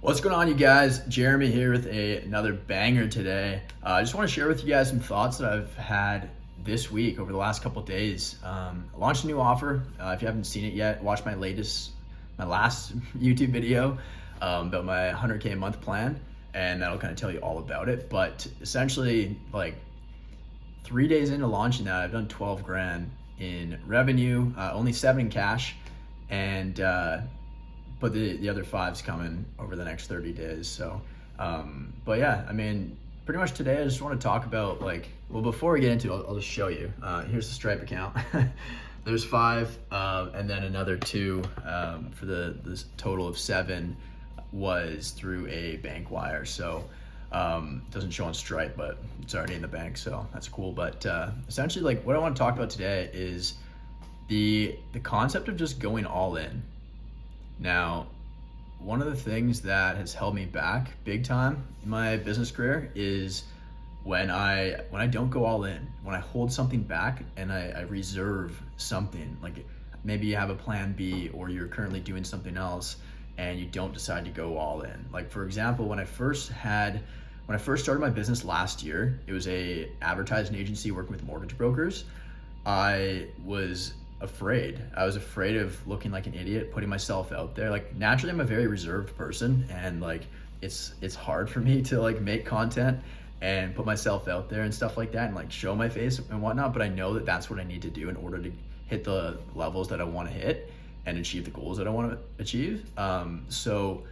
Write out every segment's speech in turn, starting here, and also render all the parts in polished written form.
What's going on, you guys? Jeremy here with another banger today. I just want to share with you guys some thoughts that I've had this week over the last couple of days. I launched a new offer. If you haven't seen it yet, watch my last YouTube video about my 100K a month plan, and that'll kind of tell you all about it. But essentially, like 3 days into launching that, I've done 12 grand in revenue, only 7 in cash, and but the other 5's coming over the next 30 days. So, but yeah, I mean, pretty much today I just want to talk about before we get into it, I'll just show you. Here's the Stripe account. There's 5, and then another 2 for this total of 7 was through a bank wire. So it doesn't show on Stripe, but it's already in the bank, so that's cool. But essentially, what I want to talk about today is the concept of just going all in. Now, one of the things that has held me back big time in my business career is when I don't go all in, when I hold something back and I reserve something. Like maybe you have a plan B or you're currently doing something else and you don't decide to go all in. Like for example, when I first started my business last year, it was a advertising agency working with mortgage brokers. I was afraid of looking like an idiot, putting myself out there. Like naturally I'm a very reserved person, and it's hard for me to make content and put myself out there and stuff like that and show my face and whatnot, but I know that that's what I need to do in order to hit the levels that I want to hit and achieve the goals that I want to achieve. So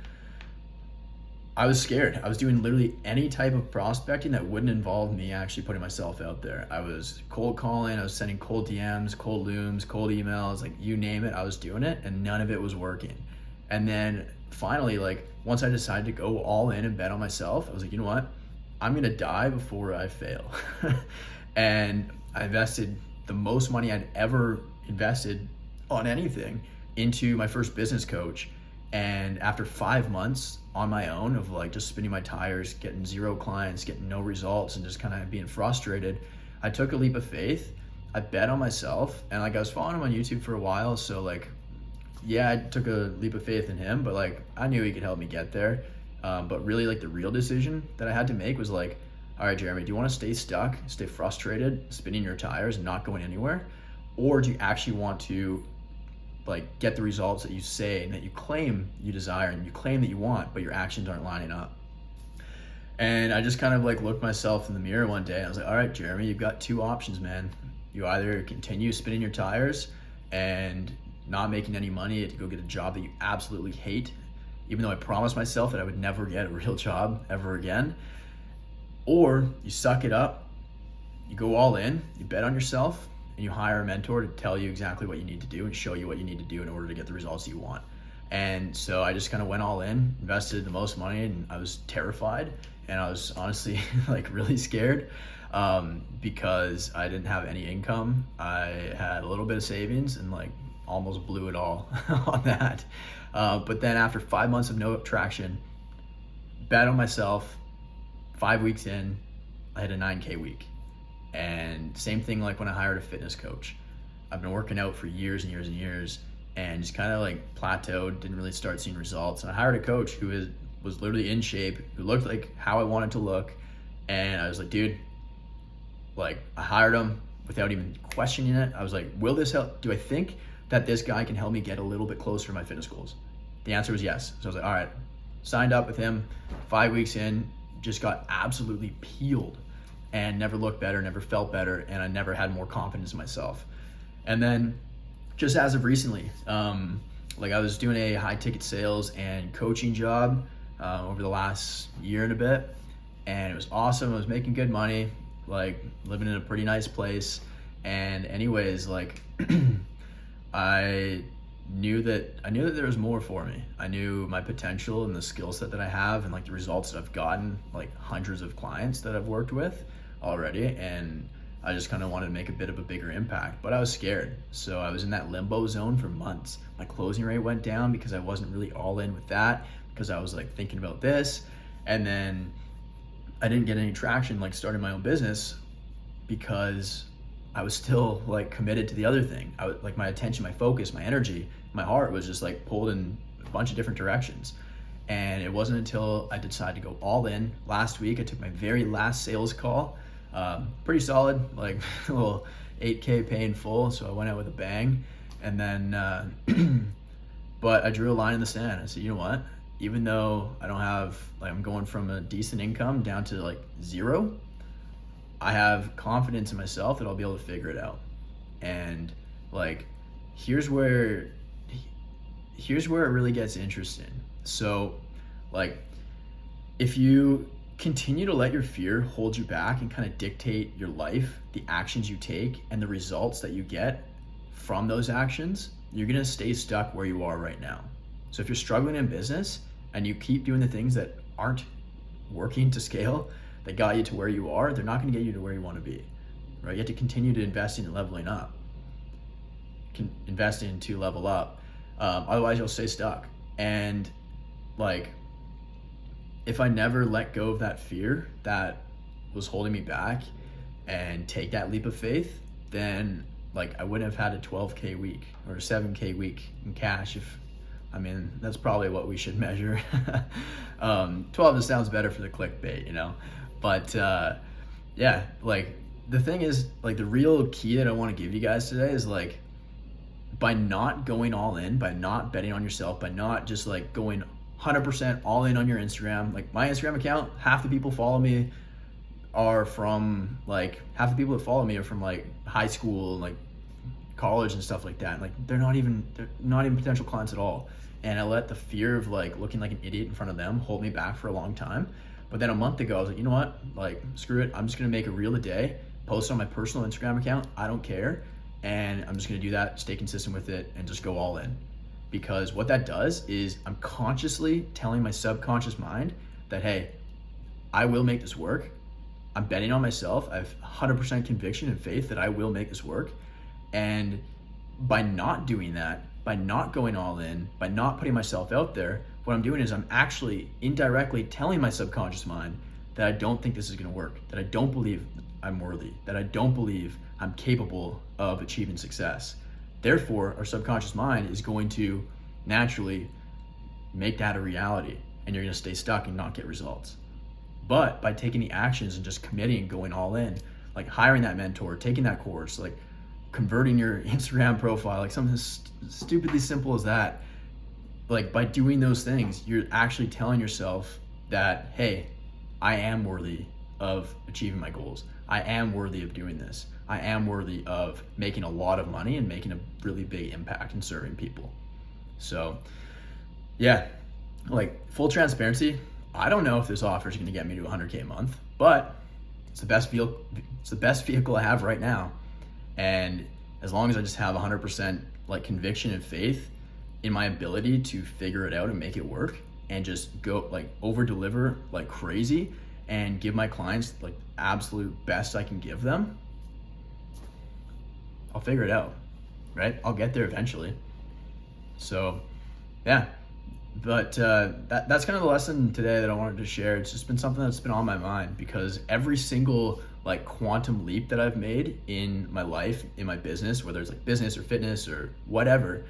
I was scared. I was doing literally any type of prospecting that wouldn't involve me actually putting myself out there. I was cold calling, I was sending cold DMs, cold looms, cold emails, you name it, I was doing it, and none of it was working. And then finally, once I decided to go all in and bet on myself, I was like, you know what? I'm gonna die before I fail. And I invested the most money I'd ever invested on anything into my first business coach. And after 5 months on my own of just spinning my tires, getting 0 clients, getting no results, and just kind of being frustrated, I took a leap of faith. I bet on myself, and I was following him on YouTube for a while. So yeah, I took a leap of faith in him, but I knew he could help me get there. But really the real decision that I had to make was all right, Jeremy, do you want to stay stuck, stay frustrated, spinning your tires and not going anywhere? Or do you actually want to get the results that you say and that you claim you desire and you claim that you want, but your actions aren't lining up? And I just kind of looked myself in the mirror one day and I was like, all right, Jeremy, you've got 2 options, man. You either continue spinning your tires and not making any money to go get a job that you absolutely hate, even though I promised myself that I would never get a real job ever again, or you suck it up, you go all in, you bet on yourself, and you hire a mentor to tell you exactly what you need to do and show you what you need to do in order to get the results you want. And so I just kind of went all in, invested the most money, and I was terrified. And I was honestly really scared because I didn't have any income. I had a little bit of savings and almost blew it all on that. But then after 5 months of no traction, bet on myself, 5 weeks in, I had a 9K week. And same thing when I hired a fitness coach. I've been working out for years and years and years and just kind of plateaued, didn't really start seeing results. And I hired a coach who was literally in shape, who looked like how I wanted to look. And I was like, dude, I hired him without even questioning it. I was like, will this help? Do I think that this guy can help me get a little bit closer to my fitness goals? The answer was yes. So I was like, all right, signed up with him. 5 weeks in, just got absolutely peeled. And never looked better, never felt better, and I never had more confidence in myself. And then just as of recently, I was doing a high ticket sales and coaching job over the last year and a bit, and it was awesome. I was making good money, living in a pretty nice place. And anyways, I knew that there was more for me. I knew my potential and the skill set that I have and the results that I've gotten, hundreds of clients that I've worked with already, and I just kind of wanted to make a bit of a bigger impact, but I was scared. So I was in that limbo zone for months. My closing rate went down because I wasn't really all in with that, because I was thinking about this, and then I didn't get any traction starting my own business because I was still committed to the other thing. I was my attention, my focus, my energy, my heart was just pulled in a bunch of different directions. And it wasn't until I decided to go all in last week. I took my very last sales call. Pretty solid, like a little 8K pay in full. So I went out with a bang. And then, but I drew a line in the sand. I said, you know what? Even though I don't have, like, I'm going from a decent income down to like zero, I have confidence in myself that I'll be able to figure it out. And like, here's where it really gets interesting. So like, if you continue to let your fear hold you back and kind of dictate your life, the actions you take and the results that you get from those actions, you're gonna stay stuck where you are right now. So if you're struggling in business and you keep doing the things that aren't working to scale, that got you to where you are, they're not gonna get you to where you wanna be, right? You have to continue to invest in leveling up, investing to level up. Otherwise you'll stay stuck. And like, if I never let go of that fear that was holding me back and take that leap of faith, then like I wouldn't have had a 12K week or a 7K week in cash. That's probably what we should measure. 12 just sounds better for the clickbait, you know? But yeah, like the thing is, like the real key that I want to give you guys today is like, by not going all in, by not betting on yourself, by not just like going 100% all in on your Instagram. Like my Instagram account, half the people that follow me are from like high school, like college and stuff like that. Like they're not even potential clients at all. And I let the fear of like looking like an idiot in front of them hold me back for a long time. But then a month ago, I was like, you know what? Like, screw it. I'm just gonna make a reel a day, post on my personal Instagram account. I don't care. And I'm just gonna do that, stay consistent with it, and just go all in. Because what that does is I'm consciously telling my subconscious mind that, hey, I will make this work. I'm betting on myself. I have 100% conviction and faith that I will make this work. And by not doing that, by not going all in, by not putting myself out there, what I'm doing is I'm actually indirectly telling my subconscious mind that I don't think this is gonna work, that I don't believe I'm worthy, that I don't believe I'm capable of achieving success. Therefore, our subconscious mind is going to naturally make that a reality, and you're gonna stay stuck and not get results. But by taking the actions and just committing and going all in, like hiring that mentor, taking that course, like converting your Instagram profile, like something stupidly simple as that, like by doing those things, you're actually telling yourself that, hey, I am worthy of achieving my goals. I am worthy of doing this. I am worthy of making a lot of money and making a really big impact in serving people. So yeah, like full transparency, I don't know if this offer is going to get me to 100K a month, but it's the best vehicle I have right now. And as long as I just have 100% like conviction and faith in my ability to figure it out and make it work, and just go like over deliver like crazy and give my clients like absolute best I can give them, I'll figure it out, right? I'll get there eventually. So yeah, but that's kind of the lesson today that I wanted to share. It's just been something that's been on my mind, because every single like quantum leap that I've made in my life, in my business, whether it's like business or fitness or whatever,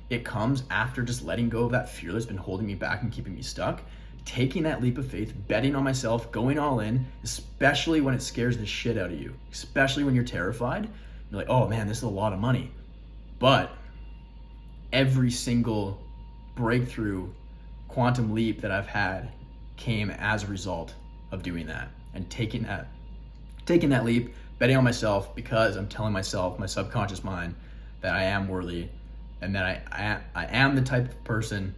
it comes after just letting go of that fear that's been holding me back and keeping me stuck, taking that leap of faith, betting on myself, going all in, especially when it scares the shit out of you, especially when you're terrified. You're like, oh man, this is a lot of money. But every single breakthrough quantum leap that I've had came as a result of doing that and taking that leap, betting on myself, because I'm telling myself, my subconscious mind, that I am worthy, and that I am the type of person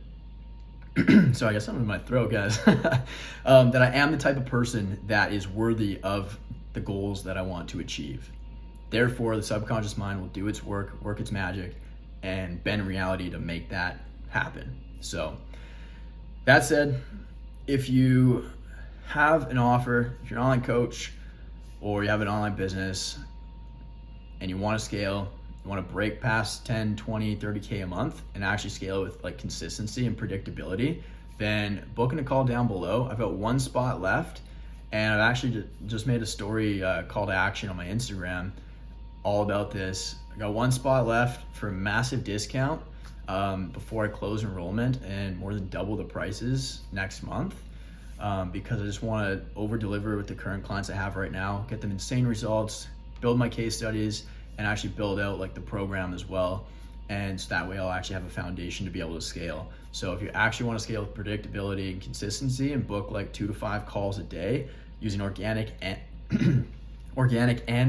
sorry, I got something in my throat, guys. That I am the type of person that is worthy of the goals that I want to achieve. Therefore, the subconscious mind will do its work its magic, and bend reality to make that happen. So that said, if you have an offer, if you're an online coach or you have an online business and you want to scale, you want to break past 10, 20, 30K a month and actually scale with like consistency and predictability, then book in a call down below. I've got one spot left, and I've actually just made a story call to action on my Instagram all about this. I got one spot left for a massive discount. before I close enrollment and more than double the prices next month, because I just want to over deliver with the current clients I have right now, get them insane results, build my case studies, and actually build out like the program as well. And so that way I'll actually have a foundation to be able to scale. So if you actually want to scale with predictability and consistency and book like 2 to 5 calls a day using organic and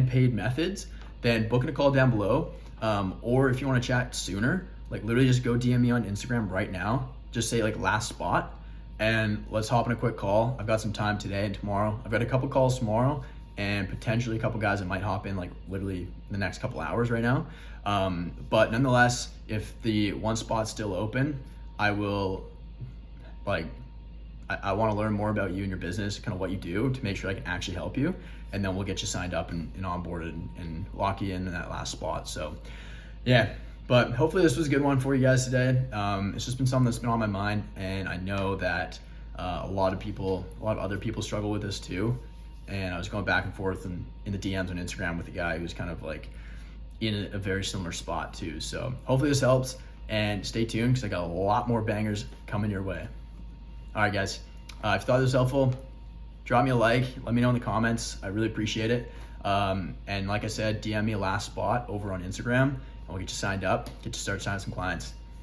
paid methods, then booking a call down below. Or if you want to chat sooner, like literally just go DM me on Instagram right now. Just say like last spot and let's hop in a quick call. I've got some time today and tomorrow. I've got a couple calls tomorrow and potentially a couple guys that might hop in like literally the next couple hours right now. But nonetheless, if the one spot's still open, I will I want to learn more about you and your business, kind of what you do to make sure I can actually help you. And then we'll get you signed up and onboarded and lock you in that last spot. So yeah, but hopefully this was a good one for you guys today. It's just been something that's been on my mind, and I know that a lot of other people struggle with this too. And I was going back and forth in the DMs on Instagram with a guy who's kind of like in a very similar spot too. So hopefully this helps, and stay tuned because I got a lot more bangers coming your way. All right, guys, if you thought this was helpful, drop me a like, let me know in the comments. I really appreciate it. And like I said, DM me a last spot over on Instagram, and we'll get you signed up, get you start signing some clients.